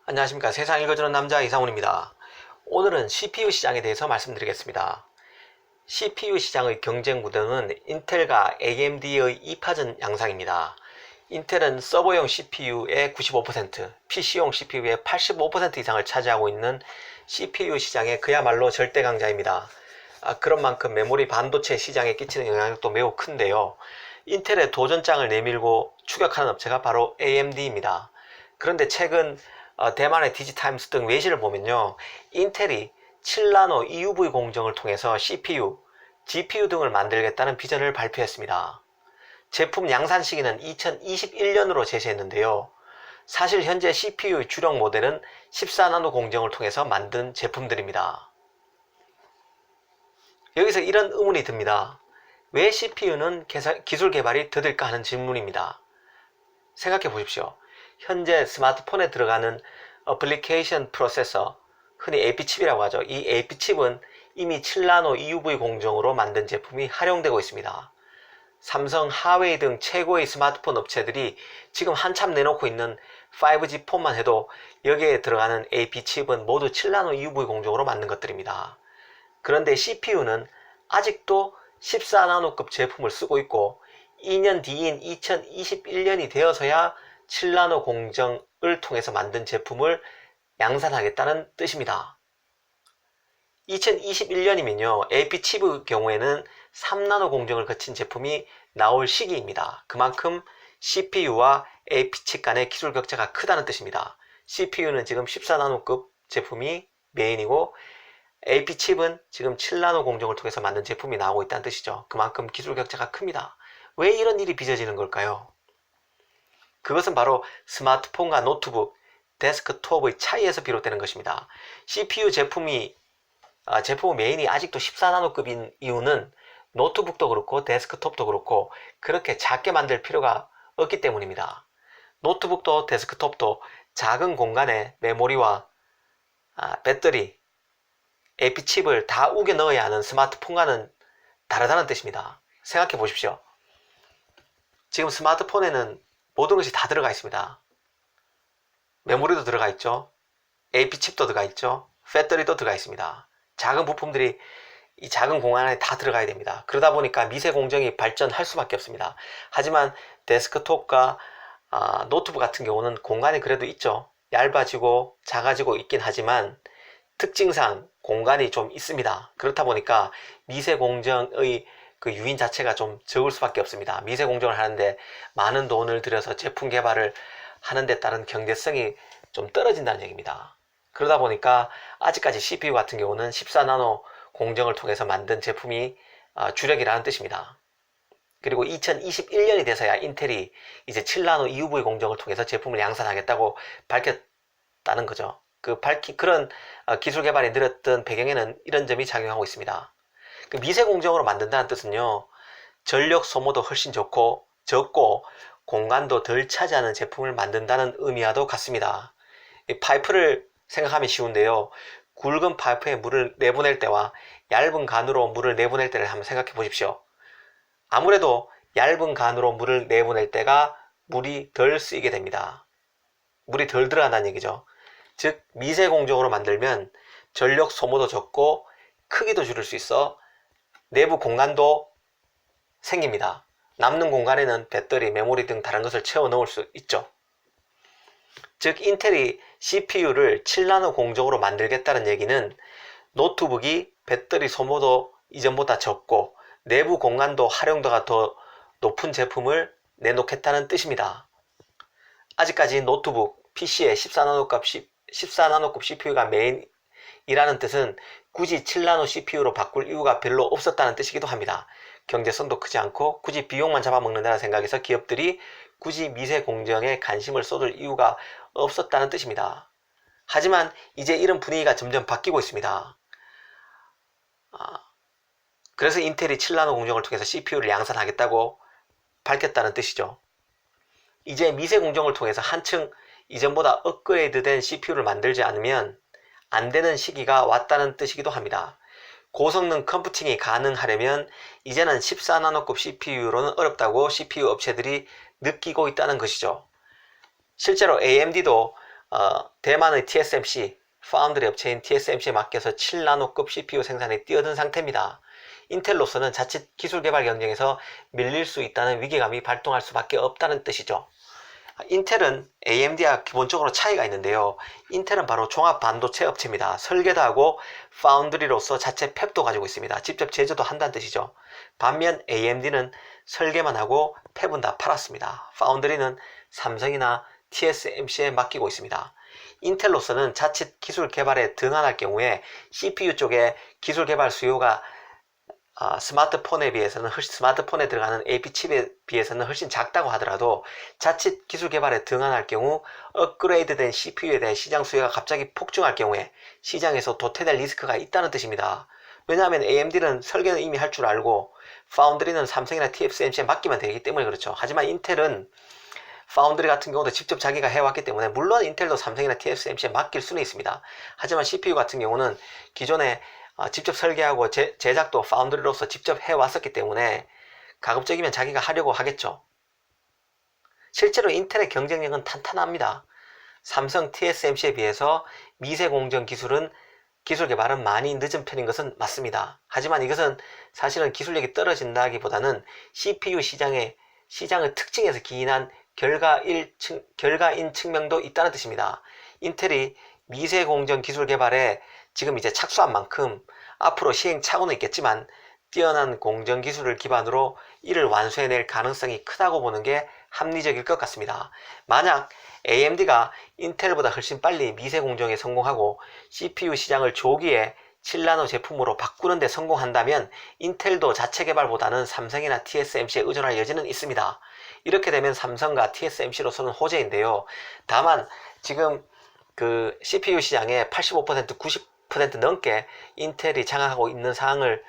안녕하십니까. 세상 읽어주는 남자 이상훈입니다. 오늘은 CPU 시장에 대해서 말씀드리겠습니다. CPU 시장의 경쟁 구도는 인텔과 AMD의 2파전 양상입니다. 인텔은 서버용 CPU의 95%, PC용 CPU의 85% 이상을 차지하고 있는 CPU 시장의 그야말로 절대 강자입니다. 그런 만큼 메모리 반도체 시장에 끼치는 영향력도 매우 큰데요. 인텔의 도전장을 내밀고 추격하는 업체가 바로 AMD입니다. 그런데 최근 대만의 디지타임스 등 외신을 보면요, 인텔이 7나노 EUV 공정을 통해서 CPU, GPU 등을 만들겠다는 비전을 발표했습니다. 제품 양산 시기는 2021년으로 제시했는데요. 사실 현재 CPU의 주력 모델은 14나노 공정을 통해서 만든 제품들입니다. 여기서 이런 의문이 듭니다. 왜 CPU는 기술 개발이 더딜까 하는 질문입니다. 생각해 보십시오. 현재 스마트폰에 들어가는 어플리케이션 프로세서, 흔히 AP칩이라고 하죠. 이 AP칩은 이미 7나노 EUV 공정으로 만든 제품이 활용되고 있습니다. 삼성, 하웨이 등 최고의 스마트폰 업체들이 지금 한참 내놓고 있는 5G 폰만 해도 여기에 들어가는 AP칩은 모두 7나노 EUV 공정으로 만든 것들입니다. 그런데 CPU는 아직도 14나노급 제품을 쓰고 있고 2년 뒤인 2021년이 되어서야 7나노 공정을 통해서 만든 제품을 양산하겠다는 뜻입니다. 2021년이면요, AP칩의 경우에는 3나노 공정을 거친 제품이 나올 시기입니다. 그만큼 CPU와 AP칩 간의 기술 격차가 크다는 뜻입니다. CPU는 지금 14나노급 제품이 메인이고 AP칩은 지금 7나노 공정을 통해서 만든 제품이 나오고 있다는 뜻이죠. 그만큼 기술 격차가 큽니다. 왜 이런 일이 빚어지는 걸까요? 그것은 바로 스마트폰과 노트북, 데스크톱의 차이에서 비롯되는 것입니다. CPU 제품의 메인이 아직도 14나노급인 이유는 노트북도 그렇고 데스크톱도 그렇고 그렇게 작게 만들 필요가 없기 때문입니다. 노트북도 데스크톱도 작은 공간에 메모리와 배터리, AP칩을 다 우겨 넣어야 하는 스마트폰과는 다르다는 뜻입니다. 생각해 보십시오. 지금 스마트폰에는 모든 것이 다 들어가 있습니다. 메모리도 들어가 있죠. AP칩도 들어가 있죠. 배터리도 들어가 있습니다. 작은 부품들이 이 작은 공간 안에 다 들어가야 됩니다. 그러다 보니까 미세 공정이 발전할 수밖에 없습니다. 하지만 데스크톱과 노트북 같은 경우는 공간이 그래도 있죠. 얇아지고 작아지고 있긴 하지만 특징상 공간이 좀 있습니다. 그렇다 보니까 미세 공정의 그 유인 자체가 좀 적을 수밖에 없습니다. 미세 공정을 하는데 많은 돈을 들여서 제품 개발을 하는 데 따른 경제성이 좀 떨어진다는 얘기입니다. 그러다 보니까 아직까지 CPU 같은 경우는 14나노 공정을 통해서 만든 제품이 주력이라는 뜻입니다. 그리고 2021년이 돼서야 인텔이 이제 7나노 EUV 공정을 통해서 제품을 양산하겠다고 밝혔다는 거죠. 그런 기술 개발이 늘었던 배경에는 이런 점이 작용하고 있습니다. 그 미세 공정으로 만든다는 뜻은요, 전력 소모도 훨씬 적고 공간도 덜 차지하는 제품을 만든다는 의미와도 같습니다. 이 파이프를 생각하면 쉬운데요, 굵은 파이프에 물을 내보낼 때와 얇은 간으로 물을 내보낼 때를 한번 생각해 보십시오. 아무래도 얇은 간으로 물을 내보낼 때가 물이 덜 쓰이게 됩니다. 물이 덜 들어간다는 얘기죠. 즉 미세 공정으로 만들면 전력 소모도 적고 크기도 줄일 수 있어 내부 공간도 생깁니다. 남는 공간에는 배터리, 메모리 등 다른 것을 채워 넣을 수 있죠. 즉 인텔이 CPU를 7나노 공정으로 만들겠다는 얘기는 노트북이 배터리 소모도 이전보다 적고 내부 공간도 활용도가 더 높은 제품을 내놓겠다는 뜻입니다. 아직까지 노트북, PC의 14나노급 CPU가 메인이라는 뜻은 굳이 7나노 CPU로 바꿀 이유가 별로 없었다는 뜻이기도 합니다. 경제성도 크지 않고 굳이 비용만 잡아먹는다는 생각에서 기업들이 굳이 미세 공정에 관심을 쏟을 이유가 없었다는 뜻입니다. 하지만 이제 이런 분위기가 점점 바뀌고 있습니다. 그래서 인텔이 7나노 공정을 통해서 CPU를 양산하겠다고 밝혔다는 뜻이죠. 이제 미세 공정을 통해서 한층 이전보다 업그레이드된 CPU를 만들지 않으면 안 되는 시기가 왔다는 뜻이기도 합니다. 고성능 컴퓨팅이 가능하려면 이제는 14나노급 CPU로는 어렵다고 CPU 업체들이 느끼고 있다는 것이죠. 실제로 AMD도 대만의 TSMC, 파운드리 업체인 TSMC에 맡겨서 7나노급 CPU 생산에 뛰어든 상태입니다. 인텔로서는 자칫 기술 개발 경쟁에서 밀릴 수 있다는 위기감이 발동할 수밖에 없다는 뜻이죠. 인텔은 AMD와 기본적으로 차이가 있는데요. 인텔은 바로 종합 반도체 업체입니다. 설계도 하고 파운드리로서 자체 팹도 가지고 있습니다. 직접 제조도 한다는 뜻이죠. 반면 AMD는 설계만 하고 팹은 다 팔았습니다. 파운드리는 삼성이나 TSMC에 맡기고 있습니다. 인텔로서는 자칫 기술 개발에 등한할 경우에 CPU 쪽에 기술 개발 수요가 스마트폰에 들어가는 AP 칩에 비해서는 훨씬 작다고 하더라도 자칫 기술 개발에 등한할 경우 업그레이드된 CPU에 대한 시장 수요가 갑자기 폭증할 경우에 시장에서 도태될 리스크가 있다는 뜻입니다. 왜냐하면 AMD는 설계는 이미 할 줄 알고 파운드리는 삼성이나 TSMC에 맡기면 되기 때문에 그렇죠. 하지만 인텔은 파운드리 같은 경우도 직접 자기가 해왔기 때문에 물론 인텔도 삼성이나 TSMC에 맡길 수는 있습니다. 하지만 CPU 같은 경우는 기존에 직접 설계하고 제작도 파운드리로서 직접 해왔었기 때문에 가급적이면 자기가 하려고 하겠죠. 실제로 인텔의 경쟁력은 탄탄합니다. 삼성 TSMC에 비해서 미세 공정 기술 개발은 많이 늦은 편인 것은 맞습니다. 하지만 이것은 사실은 기술력이 떨어진다기보다는 CPU 시장의 특징에서 기인한 결과인 측면도 있다는 뜻입니다. 인텔이 미세 공정 기술 개발에 지금 이제 착수한 만큼 앞으로 시행착오는 있겠지만 뛰어난 공정 기술을 기반으로 이를 완수해낼 가능성이 크다고 보는 게 합리적일 것 같습니다. 만약 AMD가 인텔보다 훨씬 빨리 미세 공정에 성공하고 CPU 시장을 조기에 7나노 제품으로 바꾸는 데 성공한다면 인텔도 자체 개발보다는 삼성이나 TSMC에 의존할 여지는 있습니다. 이렇게 되면 삼성과 TSMC로서는 호재인데요. 다만 지금 그 CPU 시장의 85%, 90% 넘게 인텔이 장악하고 있는 상황을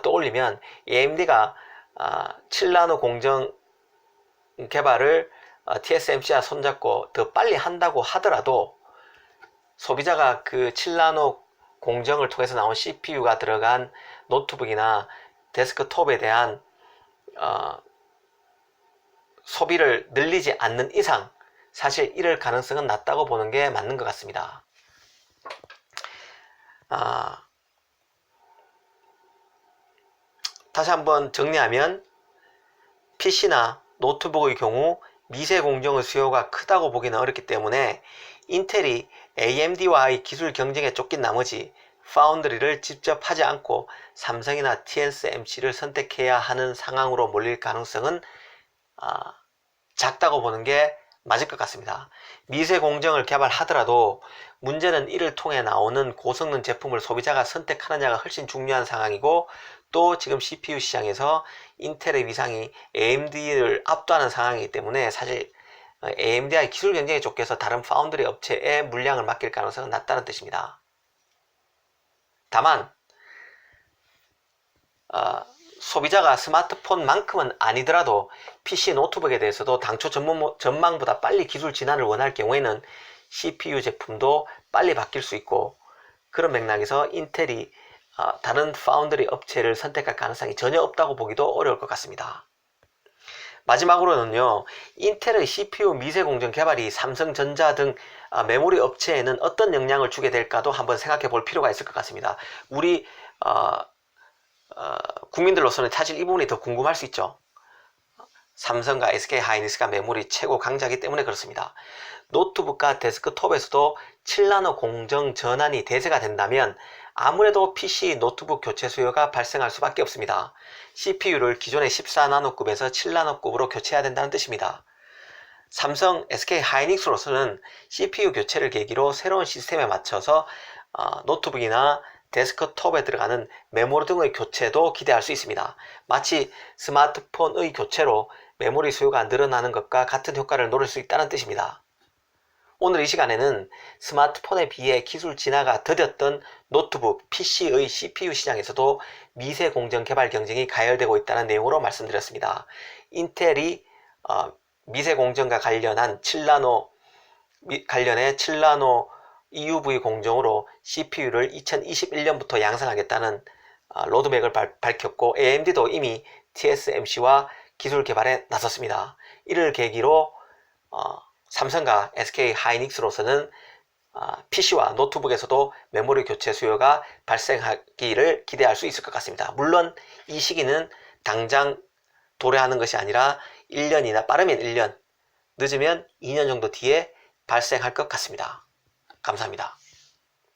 떠올리면 AMD가 7나노 공정 개발을 TSMC와 손잡고 더 빨리 한다고 하더라도 소비자가 그 7나노 공정을 통해서 나온 CPU가 들어간 노트북이나 데스크톱에 대한 소비를 늘리지 않는 이상 사실 이럴 가능성은 낮다고 보는 게 맞는 것 같습니다. 다시 한번 정리하면 PC나 노트북의 경우 미세 공정의 수요가 크다고 보기는 어렵기 때문에 인텔이 AMD와의 기술 경쟁에 쫓긴 나머지 파운드리를 직접 하지 않고 삼성이나 TSMC를 선택해야 하는 상황으로 몰릴 가능성은 작다고 보는 게 맞을 것 같습니다. 미세 공정을 개발하더라도 문제는 이를 통해 나오는 고성능 제품을 소비자가 선택하느냐가 훨씬 중요한 상황이고 또 지금 CPU 시장에서 인텔의 위상이 AMD를 압도하는 상황이기 때문에 사실 AMD와의 기술 경쟁에 쫓겨서 다른 파운드리 업체에 물량을 맡길 가능성은 낮다는 뜻입니다. 다만 소비자가 스마트폰만큼은 아니더라도 PC, 노트북에 대해서도 당초 전망보다 빨리 기술 진화를 원할 경우에는 CPU 제품도 빨리 바뀔 수 있고 그런 맥락에서 인텔이 다른 파운드리 업체를 선택할 가능성이 전혀 없다고 보기도 어려울 것 같습니다. 마지막으로는요, 인텔의 CPU 미세 공정 개발이 삼성전자 등 메모리 업체에는 어떤 영향을 주게 될까도 한번 생각해 볼 필요가 있을 것 같습니다. 우리 국민들로서는 사실 이 부분이 더 궁금할 수 있죠. 삼성과 SK하이닉스가 메모리 최고 강자이기 때문에 그렇습니다. 노트북과 데스크톱에서도 7나노 공정 전환이 대세가 된다면 아무래도 PC, 노트북 교체 수요가 발생할 수밖에 없습니다. CPU를 기존의 14나노급에서 7나노급으로 교체해야 된다는 뜻입니다. 삼성, SK하이닉스로서는 CPU 교체를 계기로 새로운 시스템에 맞춰서 노트북이나 데스크톱에 들어가는 메모리 등의 교체도 기대할 수 있습니다. 마치 스마트폰의 교체로 메모리 수요가 늘어나는 것과 같은 효과를 노릴 수 있다는 뜻입니다. 오늘 이 시간에는 스마트폰에 비해 기술 진화가 더뎠던 노트북, PC의 CPU 시장에서도 미세 공정 개발 경쟁이 가열되고 있다는 내용으로 말씀드렸습니다. 인텔이 미세 공정과 관련해 7나노 EUV 공정으로 CPU를 2021년부터 양산하겠다는 로드맵을 밝혔고 AMD도 이미 TSMC와 기술 개발에 나섰습니다. 이를 계기로 삼성과 SK 하이닉스로서는 PC와 노트북에서도 메모리 교체 수요가 발생하기를 기대할 수 있을 것 같습니다. 물론 이 시기는 당장 도래하는 것이 아니라 1년이나 빠르면 1년, 늦으면 2년 정도 뒤에 발생할 것 같습니다. 감사합니다.